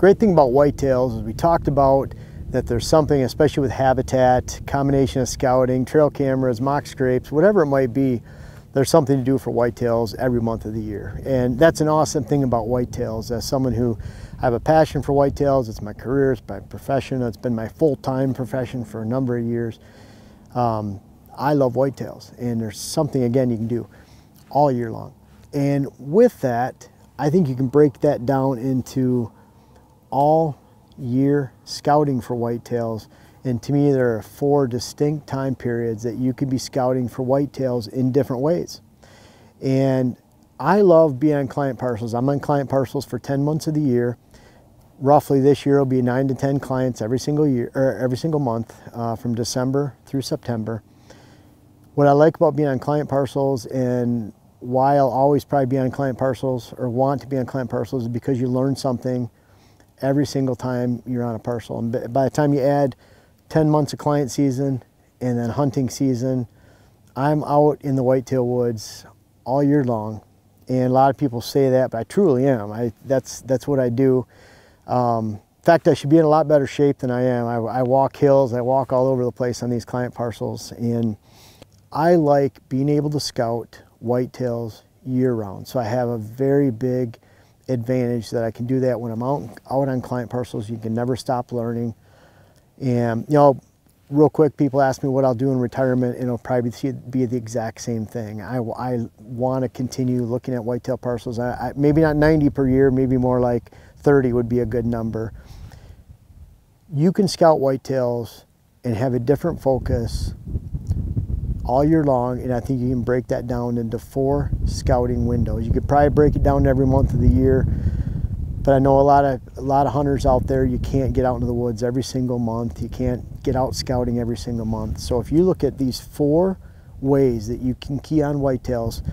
Great thing about whitetails is we talked about that there's something, especially with habitat, combination of scouting, trail cameras, mock scrapes, whatever it might be, there's something to do for whitetails every month of the year. And that's an awesome thing about whitetails. As someone who I have a passion for whitetails, it's my career, it's my profession, it's been my full-time profession for a number of years. I love whitetails, and there's something, again, you can do all year long. And with that, I think you can break that down into all year scouting for whitetails. And to me, there are 4 distinct time periods that you could be scouting for whitetails in different ways. And I love being on client parcels. I'm on client parcels for 10 months of the year. Roughly this year will be 9 to 10 clients every single year, or every single month, from December through September. What I like about being on client parcels, and why I'll always probably be on client parcels or want to be on client parcels, is because you learn something every single time you're on a parcel. And by the time you add 10 months of client season and then hunting season, I'm out in the whitetail woods all year long. And a lot of people say that, but I truly am. That's what I do. In fact, I should be in a lot better shape than I am. I walk hills, I walk all over the place on these client parcels, and I like being able to scout whitetails year round. So I have a very big advantage that I can do that when I'm out on client parcels. You can never stop learning. And you know, real quick, people ask me what I'll do in retirement, and it'll probably be the exact same thing. I want to continue looking at whitetail parcels. Maybe not 90 per year, maybe more like 30 would be a good number. You can scout whitetails and have a different focus all year long, and I think you can break that down into 4 scouting windows. You could probably break it down every month of the year, but I know a lot of hunters out there, you can't get out into the woods every single month. You can't get out scouting every single month. So if you look at these 4 ways that you can key on whitetails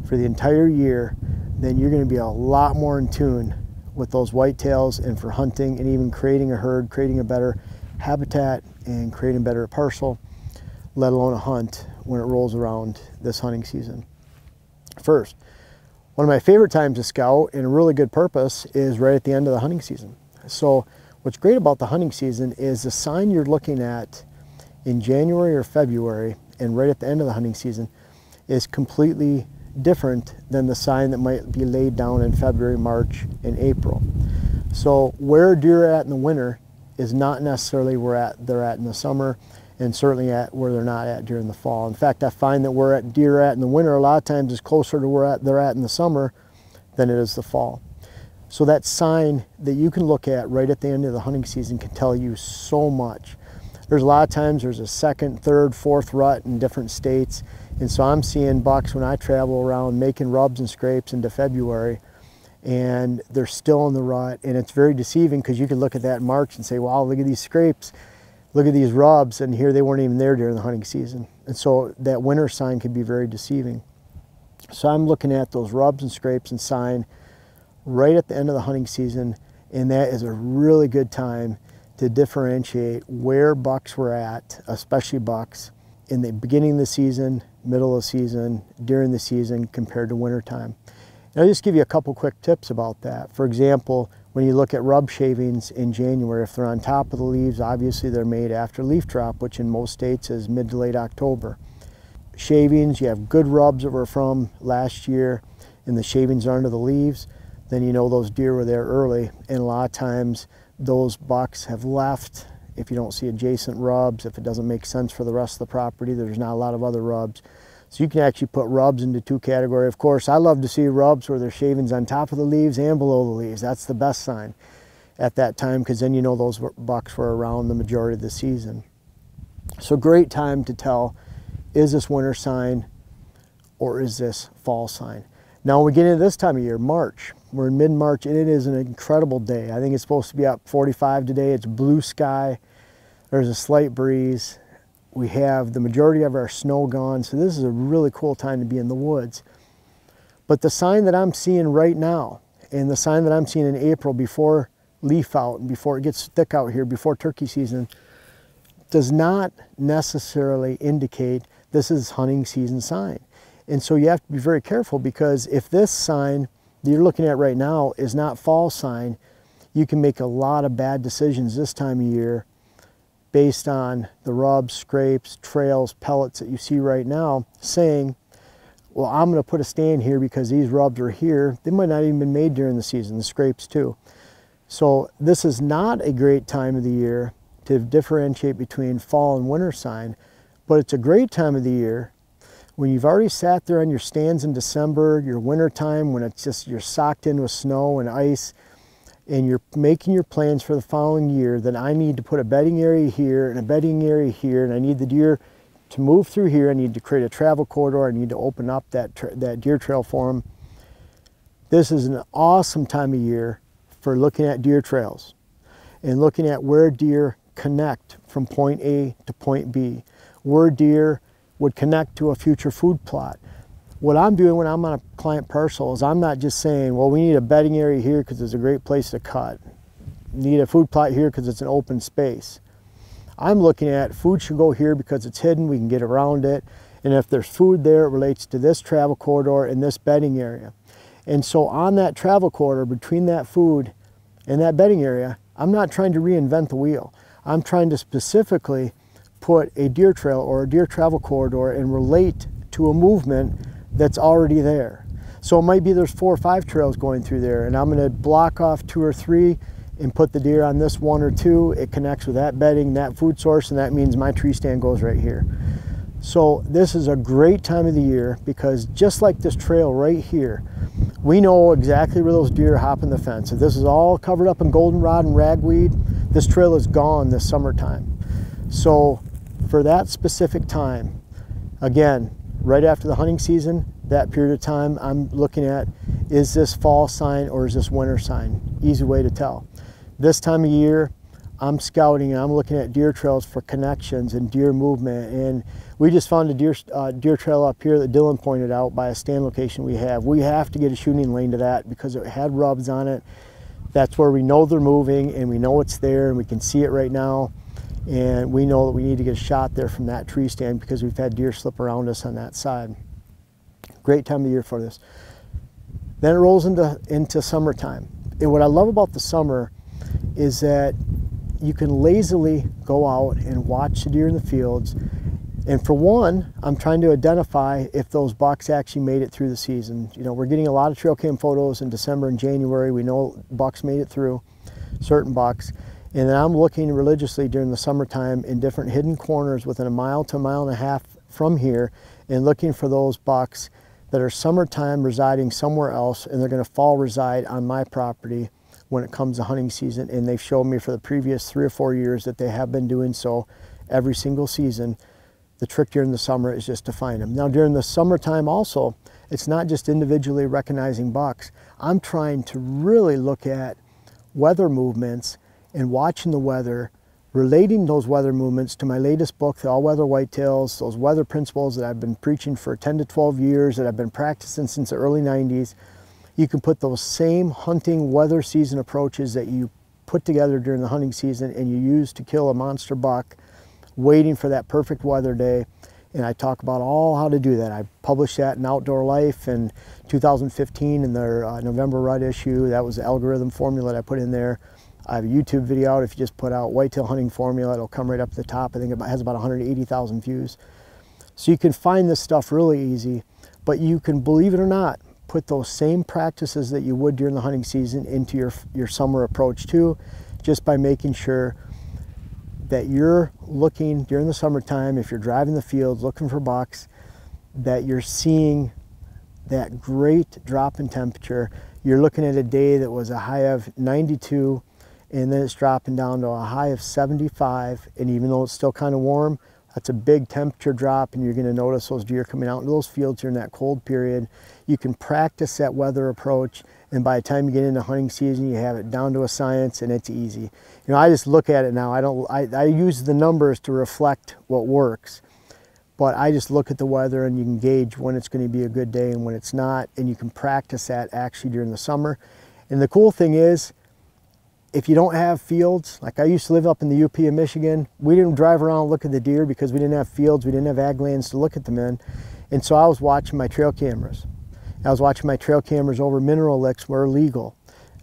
for the entire year, then you're going to be a lot more in tune with those whitetails, and for hunting, and even creating a herd, creating a better habitat, and creating a better parcel, let alone a hunt when it rolls around this hunting season. First, one of my favorite times to scout, and a really good purpose, is right at the end of the hunting season. So what's great about the hunting season is the sign you're looking at in January or February and right at the end of the hunting season is completely different than the sign that might be laid down in February, March, and April. So where deer are at in the winter is not necessarily where they're at in the summer, and certainly at where they're not at during the fall. In fact, I find that where deer are at in the winter a lot of times is closer to where they're at in the summer than it is the fall. So that sign that you can look at right at the end of the hunting season can tell you so much. There's a lot of times there's a 2nd, 3rd, 4th rut in different states, and so I'm seeing bucks when I travel around making rubs and scrapes into February, and they're still in the rut, and it's very deceiving because you can look at that in March and say, wow, look at these scrapes, look at these rubs, and here they weren't even there during the hunting season. And so that winter sign can be very deceiving. So I'm looking at those rubs and scrapes and sign right at the end of the hunting season, and that is a really good time to differentiate where bucks were at, especially bucks, in the beginning of the season, middle of the season, during the season, compared to winter time. And I'll just give you a couple quick tips about that. For example, when you look at rub shavings in January, if they're on top of the leaves, obviously they're made after leaf drop, which in most states is mid to late October. Shavings, you have good rubs that were from last year, and the shavings are under the leaves, then you know those deer were there early. And a lot of times those bucks have left. If you don't see adjacent rubs, if it doesn't make sense for the rest of the property, there's not a lot of other rubs. So you can actually put rubs into 2 categories. Of course, I love to see rubs where there's shavings on top of the leaves and below the leaves. That's the best sign at that time, because then you know those bucks were around the majority of the season. So great time to tell, is this winter sign or is this fall sign? Now when we get into this time of year, March, we're in mid-March, and it is an incredible day. I think it's supposed to be up 45 today. It's blue sky. There's a slight breeze. We have the majority of our snow gone, so this is a really cool time to be in the woods. But the sign that I'm seeing right now, and the sign that I'm seeing in April before leaf out and before it gets thick out here, before turkey season, does not necessarily indicate this is hunting season sign. And so you have to be very careful, because if this sign that you're looking at right now is not fall sign, you can make a lot of bad decisions this time of year based on the rubs, scrapes, trails, pellets that you see right now, saying, well, I'm going to put a stand here because these rubs are here. They might not even been made during the season, the scrapes too. So this is not a great time of the year to differentiate between fall and winter sign, but it's a great time of the year when you've already sat there on your stands in December, your winter time, when it's just, you're socked in with snow and ice, and you're making your plans for the following year. Then I need to put a bedding area here and a bedding area here, and I need the deer to move through here. I need to create a travel corridor. I need to open up that deer trail for them. This is an awesome time of year for looking at deer trails and looking at where deer connect from point A to point B, where deer would connect to a future food plot. What I'm doing when I'm on a client parcel is I'm not just saying, well, we need a bedding area here because it's a great place to cut. Need a food plot here because it's an open space. I'm looking at food should go here because it's hidden, we can get around it. And if there's food there, it relates to this travel corridor and this bedding area. And so on that travel corridor between that food and that bedding area, I'm not trying to reinvent the wheel. I'm trying to specifically put a deer trail or a deer travel corridor and relate to a movement that's already there. So it might be there's 4 or 5 trails going through there, and I'm going to block off 2 or 3 and put the deer on this 1 or 2. It connects with that bedding, that food source, and that means my tree stand goes right here. So this is a great time of the year because just like this trail right here, we know exactly where those deer are hopping the fence. If this is all covered up in goldenrod and ragweed, this trail is gone this summertime. So for that specific time, again, right after the hunting season, that period of time, I'm looking at, is this fall sign or is this winter sign? Easy way to tell. This time of year, I'm scouting and I'm looking at deer trails for connections and deer movement. And we just found a deer trail up here that Dylan pointed out by a stand location we have. We have to get a shooting lane to that because it had rubs on it. That's where we know they're moving and we know it's there and we can see it right now. And we know that we need to get a shot there from that tree stand because we've had deer slip around us on that side. Great time of year for this. Then it rolls into summertime. And what I love about the summer is that you can lazily go out and watch the deer in the fields. And for one, I'm trying to identify if those bucks actually made it through the season. You know, we're getting a lot of trail cam photos in December and January. We know bucks made it through, certain bucks. And then I'm looking religiously during the summertime in different hidden corners within 1 mile to 1.5 miles from here and looking for those bucks that are summertime residing somewhere else and they're going to fall reside on my property when it comes to hunting season. And they've shown me for the previous 3 or 4 years that they have been doing so every single season. The trick during the summer is just to find them. Now during the summertime also, it's not just individually recognizing bucks. I'm trying to really look at weather movements and watching the weather, relating those weather movements to my latest book, The All-Weather Whitetails, those weather principles that I've been preaching for 10 to 12 years, that I've been practicing since the early 90s. You can put those same hunting weather season approaches that you put together during the hunting season and you use to kill a monster buck, waiting for that perfect weather day. And I talk about all how to do that. I published that in Outdoor Life in 2015 in their November Rut issue. That was the algorithm formula that I put in there. I have a YouTube video out. If you just put out whitetail hunting formula, it'll come right up at the top. I think it has about 180,000 views. So you can find this stuff really easy, but you can, believe it or not, put those same practices that you would during the hunting season into your summer approach too, just by making sure that you're looking during the summertime, if you're driving the fields looking for bucks, that you're seeing that great drop in temperature. You're looking at a day that was a high of 92 and then it's dropping down to a high of 75, and even though it's still kind of warm, that's a big temperature drop, and you're going to notice those deer coming out into those fields during that cold period. You can practice that weather approach, and by the time you get into hunting season, you have it down to a science, and it's easy. You know, I just look at it now. I use the numbers to reflect what works, but I just look at the weather, and you can gauge when it's going to be a good day and when it's not, and you can practice that actually during the summer. And the cool thing is, if you don't have fields, like I used to live up in the UP in Michigan, we didn't drive around and look at the deer because we didn't have fields, we didn't have ag lands to look at them in. And so I was watching my trail cameras. I was watching my trail cameras over mineral licks where legal.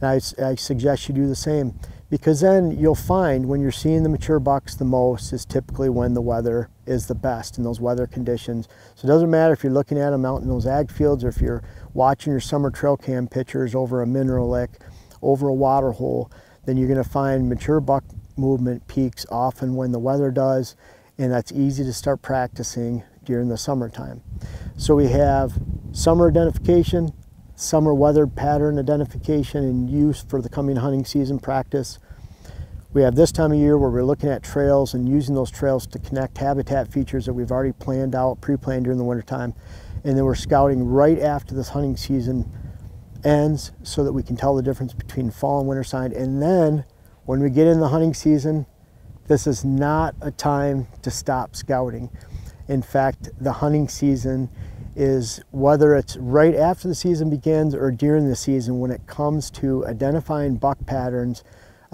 And I suggest you do the same, because then you'll find when you're seeing the mature bucks the most is typically when the weather is the best in those weather conditions. So it doesn't matter if you're looking at them out in those ag fields or if you're watching your summer trail cam pictures over a mineral lick, over a water hole, then you're going to find mature buck movement peaks often when the weather does, and that's easy to start practicing during the summertime. So we have summer identification, summer weather pattern identification and use for the coming hunting season practice. We have this time of year where we're looking at trails and using those trails to connect habitat features that we've already planned out, pre-planned during the wintertime. And then we're scouting right after this hunting season ends so that we can tell the difference between fall and winter sign. And then when we get in the hunting season, this is not a time to stop scouting. In fact, the hunting season is, whether it's right after the season begins or during the season, when it comes to identifying buck patterns,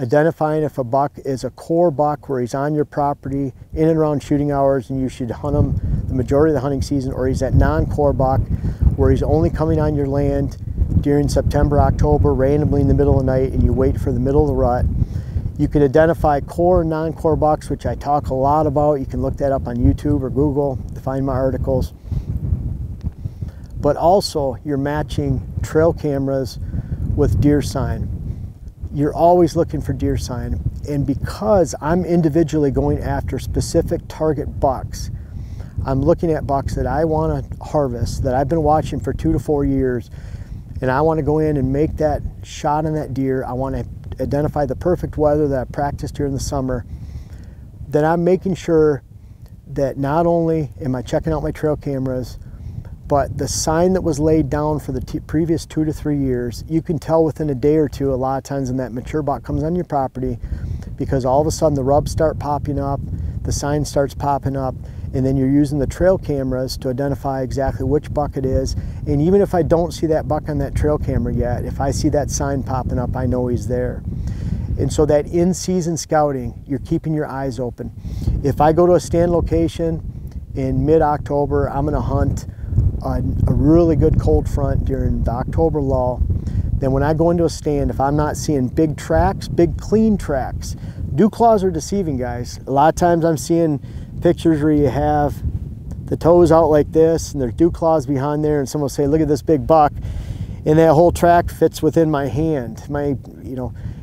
identifying if a buck is a core buck where he's on your property in and around shooting hours and you should hunt him the majority of the hunting season, or he's that non-core buck where he's only coming on your land during September, October, randomly in the middle of the night, and you wait for the middle of the rut. You can identify core and non-core bucks, which I talk a lot about. You can look that up on YouTube or Google to find my articles. But also you're matching trail cameras with deer sign. You're always looking for deer sign. And because I'm individually going after specific target bucks, I'm looking at bucks that I want to harvest, that I've been watching for 2 to 4 years, and I want to go in and make that shot on that deer. I want to identify the perfect weather that I practiced during the summer. Then I'm making sure that not only am I checking out my trail cameras, but the sign that was laid down for the previous 2 to 3 years, you can tell within a day or two a lot of times when that mature buck comes on your property, because all of a sudden the rubs start popping up, the sign starts popping up, and then you're using the trail cameras to identify exactly which buck it is. And even if I don't see that buck on that trail camera yet, if I see that sign popping up, I know he's there. And so that in-season scouting, you're keeping your eyes open. If I go to a stand location in mid-October, I'm gonna hunt a really good cold front during the October lull. Then when I go into a stand, if I'm not seeing big tracks, big clean tracks, dew claws are deceiving, guys. A lot of times I'm seeing pictures where you have the toes out like this and there's dew claws behind there, and someone will say, look at this big buck, and that whole track fits within my hand,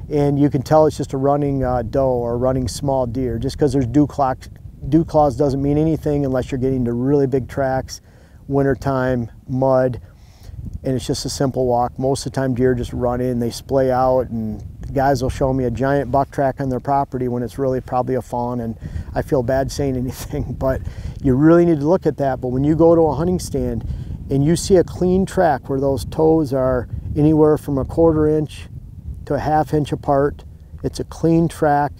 and you can tell it's just a running doe or a running small deer. Just because there's dew claws doesn't mean anything unless you're getting to really big tracks, wintertime, mud, and it's just a simple walk. Most of the time deer just run in, they splay out, and guys will show me a giant buck track on their property when it's really probably a fawn, and I feel bad saying anything, but you really need to look at that. But when you go to a hunting stand and you see a clean track where those toes are anywhere from 1/4 inch to a 1/2 inch apart, it's a clean track,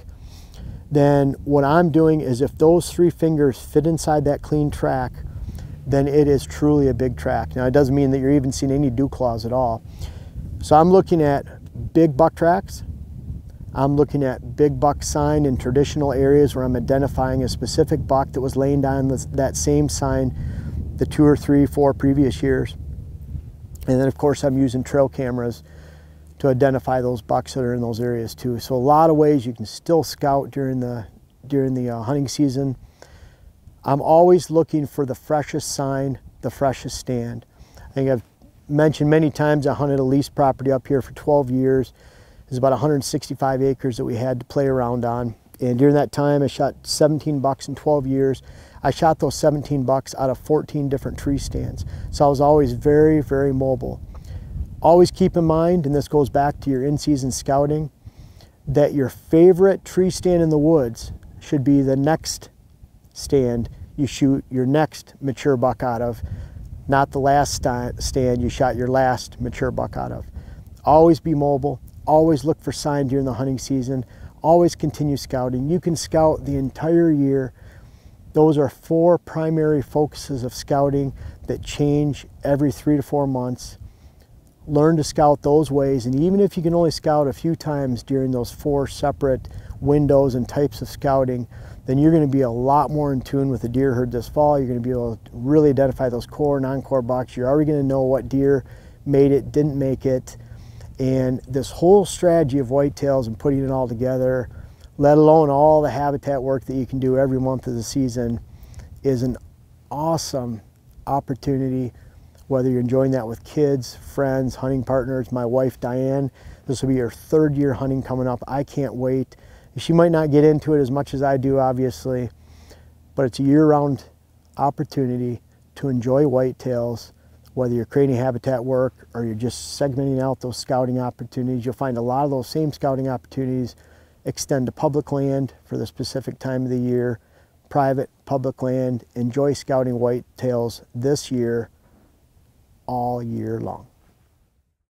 then what I'm doing is, if those 3 fingers fit inside that clean track, then it is truly a big track. Now, it doesn't mean that you're even seeing any dew claws at all. So I'm looking at big buck tracks. I'm looking at big buck sign in traditional areas where I'm identifying a specific buck that was laying down that same sign the 2 or 3, 4 previous years. And then of course I'm using trail cameras to identify those bucks that are in those areas too. So a lot of ways you can still scout during the hunting season. I'm always looking for the freshest sign, the freshest stand. I think I've mentioned many times I hunted a lease property up here for 12 years. There's about 165 acres that we had to play around on. And during that time, I shot 17 bucks in 12 years. I shot those 17 bucks out of 14 different tree stands. So I was always very, very mobile. Always keep in mind, and this goes back to your in-season scouting, that your favorite tree stand in the woods should be the next stand you shoot your next mature buck out of, not the last stand you shot your last mature buck out of. Always be mobile, always look for sign during the hunting season, always continue scouting. You can scout the entire year. Those are 4 primary focuses of scouting that change every 3 to 4 months. Learn to scout those ways, and even if you can only scout a few times during those 4 separate windows and types of scouting, then you're going to be a lot more in tune with the deer herd this fall. You're going to be able to really identify those core, non-core bucks. You're already going to know what deer made it, didn't make it, And this whole strategy of whitetails and putting it all together, let alone all the habitat work that you can do every month of the season, is an awesome opportunity, whether you're enjoying that with kids, friends, hunting partners. My wife, Diane, this will be her 3rd year hunting coming up. I can't wait. She might not get into it as much as I do, obviously, but it's a year-round opportunity to enjoy whitetails, whether you're creating habitat work or you're just segmenting out those scouting opportunities. You'll find a lot of those same scouting opportunities extend to public land for the specific time of the year, private, public land. Enjoy scouting whitetails this year, all year long.